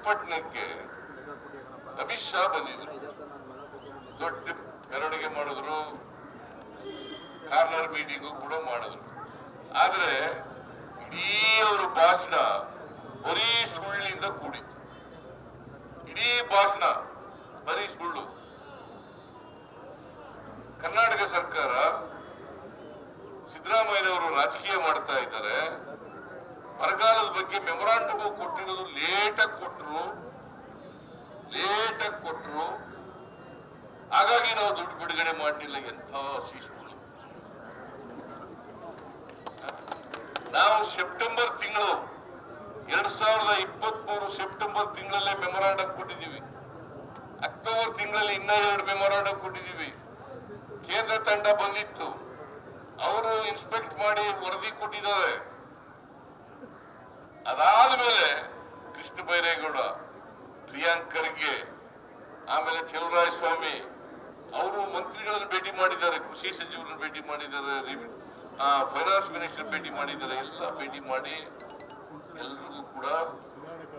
ಚನ್ನಪಟ್ಟಣಕ್ಕೆ ಅಮಿತ್ ಶಾ ಬಂದಿದ್ರು, ದೊಡ್ಡ ಮೆರವಣಿಗೆ ಮಾಡಿದ್ರು, ಕಾರ್ನರ್ ಮೀಟಿಂಗು ಕೂಡ ಮಾಡಿದ್ರು. ಆದ್ರೆ ಇಡೀ ಅವರ ಭಾಷಣ ಬರೀ ಸುಳ್ಳಿನಿಂದ ಕೂಡಿತ್ತು. ಇಡೀ ಭಾಷಣ ಬರೀ ಸುಳ್ಳು. ಕರ್ನಾಟಕ ಸರ್ಕಾರ ಸಿದ್ದರಾಮಯ್ಯನವರು ರಾಜಕೀಯ ಮಾಡ್ತಾ ಇದ್ದಾರೆ. ಬರಗಾಲದ ಬಗ್ಗೆ ಮೆಮೊರಾಂಡಮ್ ಕೊಟ್ಟಿರೋದು ಲೇಟಾಗಿ ಕೊಟ್ಟರು. ಹಾಗಾಗಿ ನಾವು ದುಡ್ಡು ಬಿಡುಗಡೆ ಮಾಡಲಿಲ್ಲ. ಎಂಥ ಶಿಸ್ತು. ನಾವು ಸೆಪ್ಟೆಂಬರ್ ತಿಂಗಳು 2023 ಸೆಪ್ಟೆಂಬರ್ ತಿಂಗಳಲ್ಲೇ ಮೆಮೊರಾಂಡಮ್ ಕೊಟ್ಟಿದ್ದೀವಿ. ಅಕ್ಟೋಬರ್ ತಿಂಗಳಲ್ಲಿ ಇನ್ನ 2 ಮೆಮೊರಾಂಡಮ್ ಕೊಟ್ಟಿದ್ದೀವಿ. ಕೇಂದ್ರ ತಂಡ ಬಂದಿತ್ತು, ಅವರು ಇನ್ಸ್ಪೆಕ್ಟ್ ಮಾಡಿ ವರದಿ ಕೊಟ್ಟಿದ್ದಾರೆ. ಅದಾದ್ಮೇಲೆ ಕೃಷ್ಣ ಬೈರೇಗೌಡ, ಪ್ರಿಯಾಂಕ್ ಖರ್ಗೆ, ಆಮೇಲೆ ಚಲುವರಾಯ ಸ್ವಾಮಿ ಅವರು ಮಂತ್ರಿಗಳನ್ನು ಭೇಟಿ ಮಾಡಿದ್ದಾರೆ, ಕೃಷಿ ಸಚಿವರನ್ನು ಭೇಟಿ ಮಾಡಿದ್ದಾರೆ, ಫೈನಾನ್ಸ್ ಮಿನಿಸ್ಟರ್ ಭೇಟಿ ಮಾಡಿದ್ದಾರೆ. ಎಲ್ಲ ಭೇಟಿ ಮಾಡಿ ಎಲ್ರಿಗೂ ಕೂಡ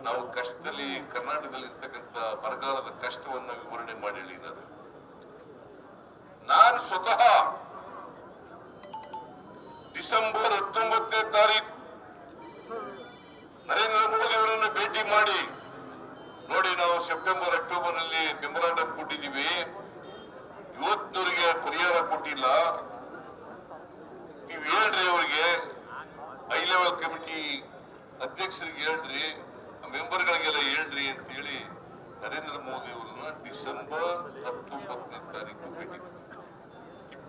ನಾವು ಕಷ್ಟದಲ್ಲಿ, ಕರ್ನಾಟಕದಲ್ಲಿ ಇರ್ತಕ್ಕಂಥ ಬರಗಾಲದ ಕಷ್ಟವನ್ನು ವಿವರಣೆ ಮಾಡಿ ಹೇಳಿದ್ದಾರೆ. ನಾನು ಸ್ವತಃ ಡಿಸೆಂಬರ್ 19ನೇ ತಾರೀಕು ನರೇಂದ್ರ ಮೋದಿ ಅವರನ್ನು ಭೇಟಿ ಮಾಡಿ, ನೋಡಿ ನಾವು ಸೆಪ್ಟೆಂಬರ್ ಅಕ್ಟೋಬರ್ ನಲ್ಲಿ ಮೆಮೊರಾಂಡಮ್ ಕೊಟ್ಟಿದ್ದೀವಿ, ಇವತ್ತಿನವರಿಗೆ ಪರಿಹಾರ ಕೊಟ್ಟಿಲ್ಲ, ನೀವು ಹೇಳ್ರಿ, ಅವರಿಗೆ ಹೈ ಲೆವೆಲ್ ಕಮಿಟಿ ಅಧ್ಯಕ್ಷರಿಗೆ ಹೇಳ್ರಿ, ಮೆಂಬರ್ಗಳಿಗೆಲ್ಲ ಹೇಳ್ರಿ ಅಂತ ಹೇಳಿ ನರೇಂದ್ರ ಮೋದಿ ಅವರನ್ನ ಡಿಸೆಂಬರ್ 19ನೇ ತಾರೀಕು ಭೇಟಿ,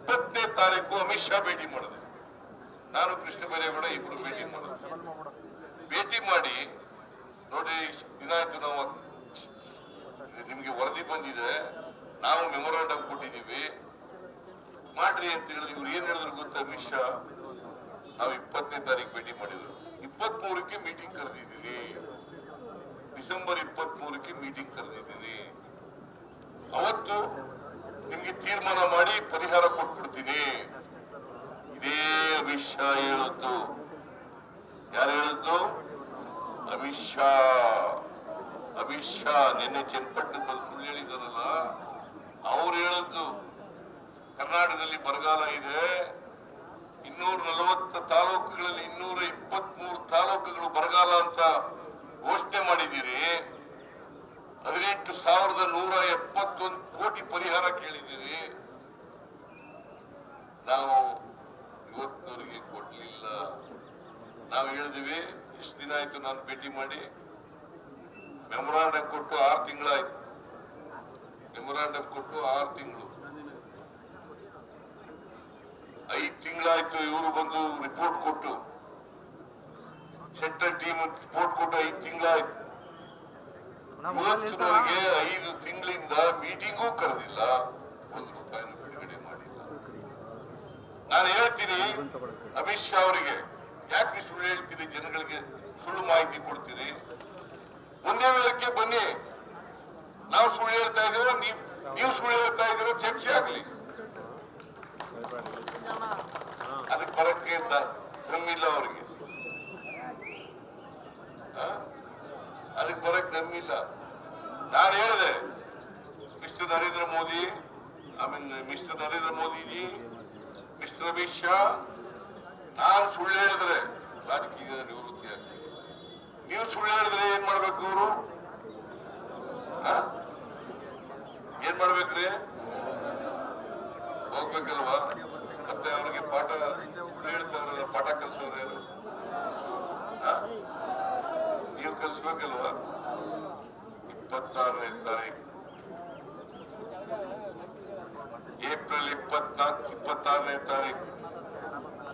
20ನೇ ತಾರೀಕು ಅಮಿತ್ ಶಾ ಭೇಟಿ ಮಾಡಿದೆ. ನಾನು ಕೃಷ್ಣ ಬೈರೇಗೌಡ ಇಬ್ರು ಭೇಟಿ ಮಾಡಿ ನೋಡಿ, ದಿನ ಆಯ್ತು ನಾವು ನಿಮ್ಗೆ ವರದಿ ಬಂದಿದೆ, ನಾವು ಮೆಮೊರಾಂಡಮ್ ಕೊಟ್ಟಿದ್ದೀವಿ ಮಾಡ್ರಿ ಅಂತ ಹೇಳಿದ್ರು. ಇವ್ರು ಏನ್ ಹೇಳಿದ್ರು ಗೊತ್ತಾ, ಅಮಿತ್ ಶಾ ನಾವು 20ನೇ ತಾರೀಕು ಭೇಟಿ ಮಾಡಿದ್ರು, 23ಕ್ಕೆ ಮೀಟಿಂಗ್ ಕರೆದಿದ್ದೀನಿ, ಡಿಸೆಂಬರ್ 23ಕ್ಕೆ ಮೀಟಿಂಗ್ ಕರೆದಿದ್ದೀನಿ, ಅವತ್ತು ನಿಮ್ಗೆ ತೀರ್ಮಾನ ಮಾಡಿ ಪರಿಹಾರ ಕೊಟ್ಬಿಡ್ತೀನಿ. ಇದೇ ಅಮಿತ್ ಶಾ ಹೇಳಿದ್ದು. ಯಾರು ಹೇಳಿದ್ದು? ಅಮಿತ್ ಶಾ ನಿನ್ನೆ ಚನ್ನಪಟ್ಟಣದಲ್ಲಿ ಸುಳ್ಳು ಹೇಳಿದಾರಲ್ಲ, ಅವ್ರು ಹೇಳಿದ್ದು. ಕರ್ನಾಟಕದಲ್ಲಿ ಬರಗಾಲ ಇದೆ, 240 ತಾಲೂಕುಗಳಲ್ಲಿ 223 ತಾಲೂಕುಗಳು ಬರಗಾಲ ಅಂತ ಘೋಷಣೆ ಮಾಡಿದ್ದೀರಿ, 18,171 ಕೋಟಿ ಪರಿಹಾರ ಕೇಳಿದ್ದೀರಿ, ನಾವು ಇವತ್ತಿನವರಿಗೆ ಕೊಡ್ಲಿಲ್ಲ. ನಾವು ಹೇಳಿದ್ವಿ, ಇಷ್ಟು ದಿನ ಆಯ್ತು ನಾನು ಭೇಟಿ ಮಾಡಿ, ಮೆಮೊರಾಂಡಮ್ ಕೊಟ್ಟು 6 ತಿಂಗಳಾಯ್ತು, ಮೆಮೊರಾಂಡಮ್ ಕೊಟ್ಟು 6 ತಿಂಗಳು, 5 ತಿಂಗಳಾಯ್ತು. ಇವರು ಬಂದು ರಿಪೋರ್ಟ್ ಕೊಟ್ಟು, ಸೆಂಟ್ರಲ್ ಟೀಮ್ ರಿಪೋರ್ಟ್ ಕೊಟ್ಟು 5 ತಿಂಗಳಾಯ್ತು. ಇವತ್ತಿನವರಿಗೆ 5 ತಿಂಗಳಿಂದ ಮೀಟಿಂಗೂ ಕರೆದಿಲ್ಲ, 1 ರೂಪಾಯಿನೂ ಬಿಡುಗಡೆ ಮಾಡಿಲ್ಲ. ನಾನು ಹೇಳ್ತೀನಿ ಅಮಿತ್ ಶಾ ಅವರಿಗೆ, ಯಾಕೆ ಸುಳ್ಳು ಹೇಳ್ತೀರಿ, ಜನಗಳಿಗೆ ಸುಳ್ಳು ಮಾಹಿತಿ ಕೊಡ್ತೀರಿ? ಒಂದೇ ವೇಳಕ್ಕೆ ಬನ್ನಿ, ನಾವು ಸುಳ್ಳು ಹೇಳ್ತಾ ಇದ್ದೀರೋ ನೀವು ಸುಳ್ಳು ಹೇಳ್ತಾ ಇದ್ದೀರೋ ಚರ್ಚೆ ಆಗಲಿ. ಅದಕ್ಕೆ ಬರಕ್ಕೆ ದಮ್ಮಿಲ್ಲ ಅವ್ರಿಗೆ, ಅದಕ್ಕೆ ಬರಕ್ ದಮ್ಮಿಲ್ಲ. ನಾನು ಹೇಳಿದೆ, mister Narendra Modi, mister Narendra Modiji, mister Amit Shah, ನಾನು ಸುಳ್ಳು ಹೇಳಿದ್ರೆ ರಾಜಕೀಯ ನಿವೃತ್ತಿ ಆಗ್ತೀನಿ. ನೀವು ಸುಳ್ಳು ಹೇಳಿದ್ರೆ ಏನ್ ಮಾಡ್ಬೇಕು? ಅವರು ಏನ್ ಮಾಡ್ಬೇಕ್ರಿ? ಹೋಗ್ಬೇಕಲ್ವಾ? ಮತ್ತೆ ಅವ್ರಿಗೆ ಪಾಠ ಹೇಳ್ತಾರಲ್ಲ, ಪಾಠ ಕಲ್ಸೋದ್ರೆ ನೀವು ಕಲ್ಸ್ಬೇಕಲ್ವಾ? 26ನೇ ತಾರೀಕು ಏಪ್ರಿಲ್ 26ನೇ ತಾರೀಕು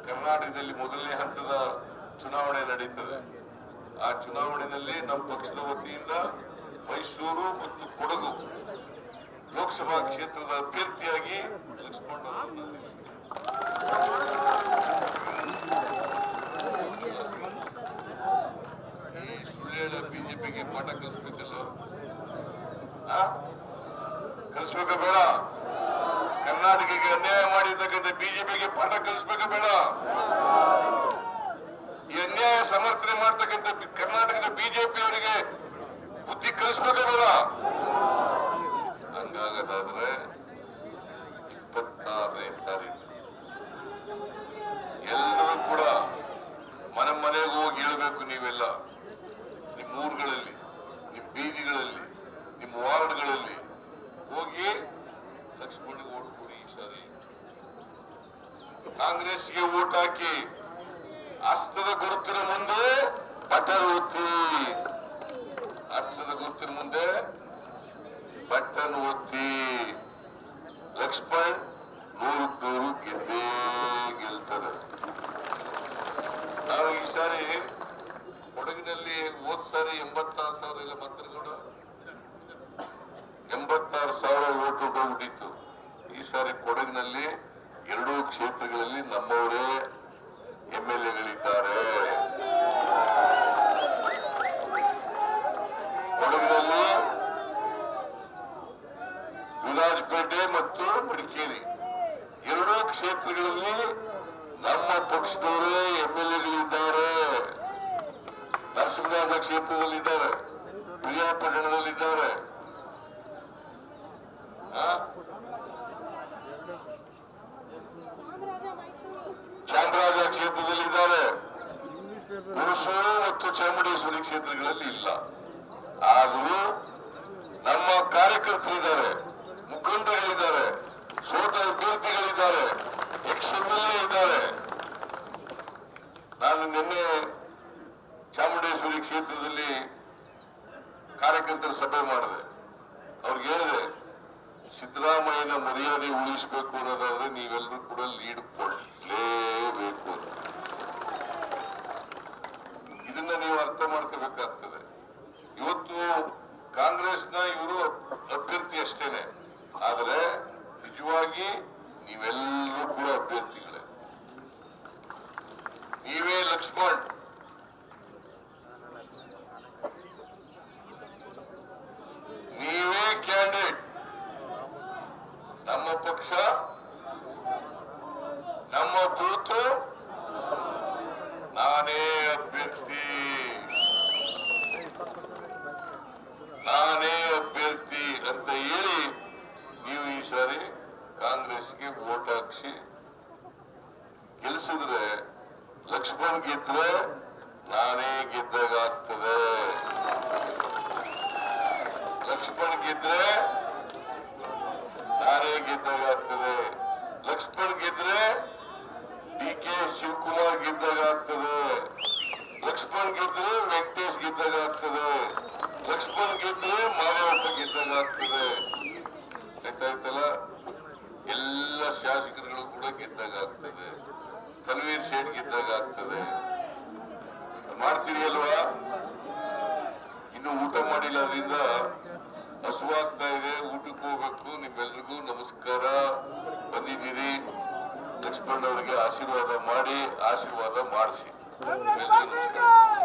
ಕರ್ನಾಟಕದಲ್ಲಿ ಮೊದಲನೇ ಹಂತದ ಚುನಾವಣೆ ನಡೀತದೆ. ಆ ಚುನಾವಣೆಯಲ್ಲಿ ನಮ್ಮ ಪಕ್ಷದ ವತಿಯಿಂದ ಮೈಸೂರು ಮತ್ತು ಕೊಡಗು ಲೋಕಸಭಾ ಕ್ಷೇತ್ರದ ಅಭ್ಯರ್ಥಿಯಾಗಿ ಲಕ್ಷ್ಮಣ ಈ ಸುಳ್ಳು ಬಿಜೆಪಿಗೆ ಪಾಠ ಕಲಿಸ್ಬೇಕಲ್ಲ, ಕಲಿಸ್ಬೇಕ ಬೇಡ? ಕರ್ನಾಟಕಕ್ಕೆ ಅನ್ಯಾಯ ಮಾಡಿರ್ತಕ್ಕಂಥ ಬಿಜೆಪಿಗೆ ಪಾಠ ಕಲಿಸ್ಬೇಕ ಬೇಡ? ಈ ಅನ್ಯಾಯ ಸಮರ್ಥನೆ ಮಾಡ್ತಕ್ಕಂಥ ಕರ್ನಾಟಕದ ಬಿಜೆಪಿ ಅವರಿಗೆ ಬುದ್ಧಿ ಕಲಿಸ್ಬೇಕ ಬೇಡ? ಹಂಗಾಗದಾದ್ರೆ 26ನೇ ತಾರೀಕು ಎಲ್ಲರೂ ಕೂಡ ಮನೆಗೆ ಹೋಗಿ ಹೇಳ್ಬೇಕು. ನೀವೆಲ್ಲ ನಿಮ್ಮ ಊರುಗಳಲ್ಲಿ, ನಿಮ್ಮ ಬೀದಿಗಳಲ್ಲಿ, ನಿಮ್ಮ ವಾರ್ಡ್ಗಳಲ್ಲಿ ಹೋಗಿ ಲಕ್ಷ್ಮಣ್ಗೆ ಓಟ್ ಕೊಡಿ. ಈ ಸಾರಿ ಕಾಂಗ್ರೆಸ್ಗೆ ಓಟ್ ಹಾಕಿ. ಹಸ್ತದ ಗುರುತಿನ ಮುಂದೆ ಬಟನ್ ಒತ್ತಿ. ಹಸ್ತದ ಗುರುತಿನ ಮುಂದೆ ಬಟನ್ ಒತ್ತಿ. ಲಕ್ಷ್ಮಣ್ 100 ಗೆದ್ದೇ ಗೆಲ್ತಾರೆ. ನಾವು ಈ ಸಾರಿ ಕೊಡಗಿನಲ್ಲಿ ಹೋದ್ ಸಾರಿ 86,000 ಇಲ್ಲ ಮಂತ್ರಿಗಳು 86,000 ಓಟ್ ಹೋಗ್ಬಿಟ್ಟಿತ್ತು. ಈ ಸಾರಿ ಕೊಡಗಿನಲ್ಲಿ 2 ಕ್ಷೇತ್ರಗಳಲ್ಲಿ ನಮ್ಮವರೇ MLA-ಗಳಿದ್ದಾರೆ. ಕೊಡಗಿನಲ್ಲಿ ವಿರಾಜಪೇಟೆ ಮತ್ತು ಮಡಿಕೇರಿ 2 ಕ್ಷೇತ್ರಗಳಲ್ಲಿ ನಮ್ಮ ಪಕ್ಷದವರೇ MLA-ಗಳಿದ್ದಾರೆ. ನರಸಿಂಹರಾಜ ಕ್ಷೇತ್ರದಲ್ಲಿದ್ದಾರೆ, ಪ್ರಿಯಾಪಟ್ಟಣದಲ್ಲಿದ್ದಾರೆ, ಚಾಮರಾಜ ಕ್ಷೇತ್ರದಲ್ಲಿದ್ದಾರೆ, ಹುಣಸೂರು ಮತ್ತು ಚಾಮುಂಡೇಶ್ವರಿ ಕ್ಷೇತ್ರಗಳಲ್ಲಿ ಇಲ್ಲ. ಆದರೂ ನಮ್ಮ ಕಾರ್ಯಕರ್ತರಿದ್ದಾರೆ, ಮುಖಂಡರುಗಳಿದ್ದಾರೆ, ಸೋತ ಅಭ್ಯರ್ಥಿಗಳಿದ್ದಾರೆ, XMLA ಇದ್ದಾರೆ. ನಾನು ನಿನ್ನೆ ಚಾಮುಂಡೇಶ್ವರಿ ಕ್ಷೇತ್ರದಲ್ಲಿ ಕಾರ್ಯಕರ್ತರ ಸಭೆ ಮಾಡಿದೆ. ಅವ್ರಿಗೆ ಹೇಳಿದೆ, ಸಿದ್ದರಾಮಯ್ಯನ ಮರ್ಯಾದೆ ಉಳಿಸಬೇಕು ಅನ್ನೋದಾದ್ರೆ ನೀವೆಲ್ಲರೂ ಕೂಡ ಲೀಡ್ ಕೊಡಲೇಬೇಕು ಅಂತ. ಇದನ್ನ ನೀವು ಅರ್ಥ ಮಾಡ್ಕೋಬೇಕಾಗ್ತದೆ. ಇವತ್ತು ಕಾಂಗ್ರೆಸ್ನ ಇವರು ಅಭ್ಯರ್ಥಿ ಅಷ್ಟೇನೆ, ಆದರೆ ನಿಜವಾಗಿ ನೀವೆಲ್ಲರೂ ಕೂಡ ಅಭ್ಯರ್ಥಿಗಳೇ. ನೀವೇ ಲಕ್ಷ್ಮಣ್, ನೀವೇ ಕ್ಯಾಂಡಿಡೇಟ್. ನಮ್ಮ ಪಕ್ಷ, ನಮ್ಮ ಬೂತು, ನಾನೇ ಅಭ್ಯರ್ಥಿ, ನಾನೇ ಅಭ್ಯರ್ಥಿ ಅಂತ ಹೇಳಿ ನೀವು ಈ ಸಾರಿ ಕಾಂಗ್ರೆಸ್ಗೆ ವೋಟ್ ಹಾಕಿಸಿ ಗೆಲ್ಸಿದ್ರೆ, ಲಕ್ಷ್ಮಣ್ ಗೆದ್ರೆ ನಾನೇ ಗೆದ್ದಾಗ ಆಗ್ತದೆ. ಲಕ್ಷ್ಮಣ್ ಗೆದ್ರೆ ನಾನೇ ಗೆದ್ದಾಗ ಆಗ್ತದೆ. ಲಕ್ಷ್ಮಣ್ ಗೆದ್ರೆ DK ಶಿವಕುಮಾರ್ ಗೆದ್ದಾಗ ಆಗ್ತದೆ. ಲಕ್ಷ್ಮಣ್ ಗೆದ್ರೆ ವೆಂಕಟೇಶ್ ಗೆದ್ದಾಗ ಆಗ್ತದೆ. ಲಕ್ಷ್ಮಣ್ ಗೆದ್ರೆ ಮಾದೇವಪ್ಪ ಗೆದ್ದಾಗ ಆಗ್ತದೆ. ಗೊತ್ತಾಯ್ತಲ್ಲ? ಎಲ್ಲ ಶಾಸಕರುಗಳು ಕೂಡ ಗೆದ್ದಾಗ ಆಗ್ತದೆ. ತನ್ವೀರ್ ಶೇಟ್ ಗೆದ್ದಾಗ ಆಗ್ತದೆ. ಮಾಡ್ತೀರಿ ಅಲ್ವಾ? ಇನ್ನು ಊಟ ಮಾಡಿಲ್ಲ, ಅದರಿಂದ ಹಸುವಾಗ್ತಾ ಇದೆ, ಊಟಕ್ಕೆ ಹೋಗ್ಬೇಕು. ನಿಮ್ಮೆಲ್ರಿಗೂ ನಮಸ್ಕಾರ. ಬಂದಿದ್ದೀರಿ, ಲಕ್ಷ್ಮಣ್ ಅವರಿಗೆ ಆಶೀರ್ವಾದ ಮಾಡಿ, ಆಶೀರ್ವಾದ ಮಾಡಿಸಿ. ನಮಸ್ಕಾರ.